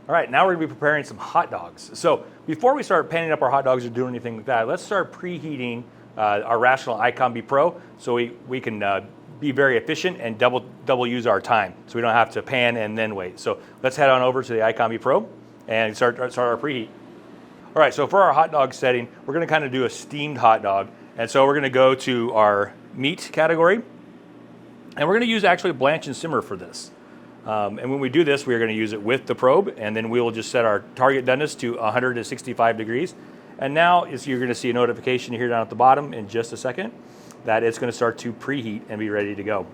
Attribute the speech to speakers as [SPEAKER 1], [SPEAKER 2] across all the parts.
[SPEAKER 1] All right, now we're gonna be preparing some hot dogs. So before we start panning up our hot dogs or doing anything like that, let's start preheating our Rational iCombi Pro so we can be very efficient and double use our time so we don't have to pan and then wait. So let's head on over to the iCombi Pro and start our preheat. All right, so for our hot dog setting, we're gonna kind of do a steamed hot dog. And so we're gonna go to our meat category, and we're gonna use actually blanch and simmer for this. And when we do this, we're gonna use it with the probe, and then we will just set our target doneness to 165 degrees. And now you're gonna see a notification here down at the bottom in just a second that it's gonna start to preheat and be ready to go.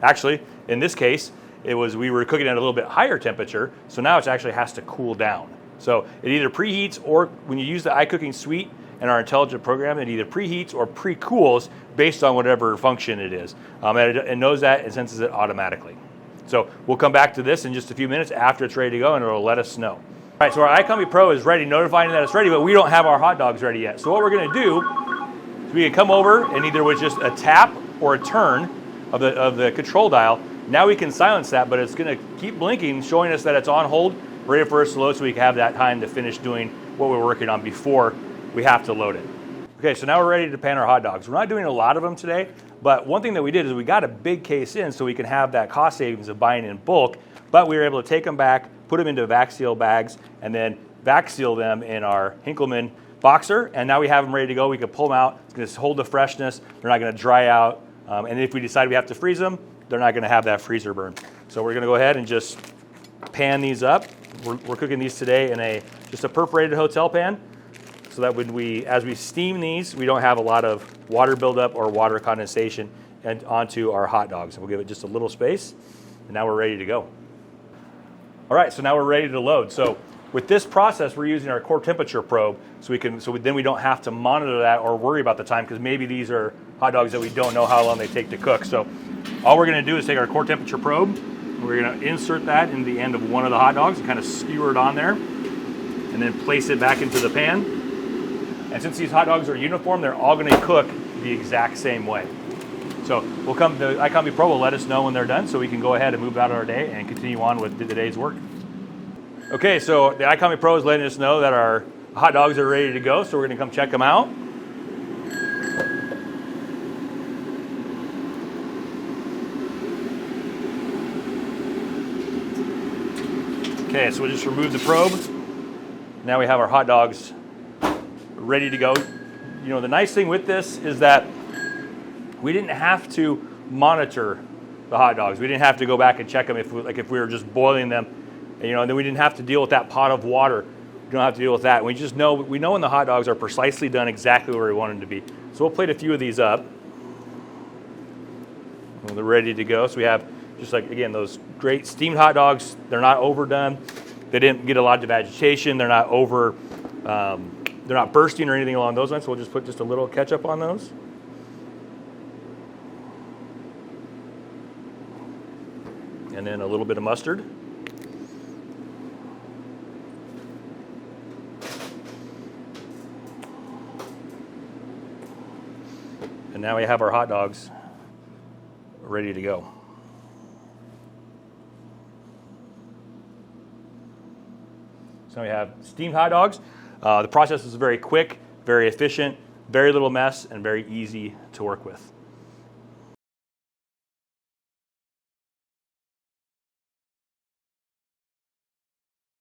[SPEAKER 1] Actually, in this case, we were cooking at a little bit higher temperature, so now it actually has to cool down. So it either preheats, or when you use the iCooking suite and our intelligent program, it either preheats or pre-cools based on whatever function it is. And it knows that and senses it automatically. So we'll come back to this in just a few minutes after it's ready to go, and it'll let us know. All right, so our iCombi Pro is ready, notifying that it's ready, but we don't have our hot dogs ready yet. So what we're gonna do is we can come over and either with just a tap or a turn of the control dial, now we can silence that, but it's gonna keep blinking, showing us that it's on hold, ready for us to load, so we can have that time to finish doing what we're working on before we have to load it. Okay, so now we're ready to pan our hot dogs. We're not doing a lot of them today, but one thing that we did is we got a big case in so we can have that cost savings of buying in bulk, but we were able to take them back, put them into vac seal bags, and then vac seal them in our Henkelman boxer, and now we have them ready to go. We can pull them out. It's going to hold the freshness. They're not going to dry out, and if we decide we have to freeze them, they're not going to have that freezer burn. So we're going to go ahead and just pan these up. We're cooking these today in just a perforated hotel pan, so that as we steam these, we don't have a lot of water buildup or water condensation onto our hot dogs. And we'll give it just a little space, and now we're ready to go. All right, so now we're ready to load. So with this process, we're using our core temperature probe, so then we don't have to monitor that or worry about the time, because maybe these are hot dogs that we don't know how long they take to cook. So all we're going to do is take our core temperature probe, and we're going to insert that in the end of one of the hot dogs and kind of skewer it on there, and then place it back into the pan. And since these hot dogs are uniform, they're all going to cook the exact same way. So the iCombi Pro will let us know when they're done, so we can go ahead and move out of our day and continue on with the day's work. Okay, so the iCombi Pro is letting us know that our hot dogs are ready to go, so we're going to come check them out. Okay, so we'll just remove the probe. Now we have our hot dogs ready to go. You know, the nice thing with this is that we didn't have to monitor the hot dogs. We didn't have to go back and check them if we were just boiling them, and then we didn't have to deal with that pot of water. We don't have to deal with that. We know when the hot dogs are precisely done exactly where we want them to be. So we'll plate a few of these up. And they're ready to go. So we have just again, those great steamed hot dogs. They're not overdone. They didn't get a lot of vegetation. They're not they're not bursting or anything along those lines, so we'll just put just a little ketchup on those. And then a little bit of mustard. And now we have our hot dogs ready to go. So we have steamed hot dogs. The process is very quick, very efficient, very little mess, and very easy to work with.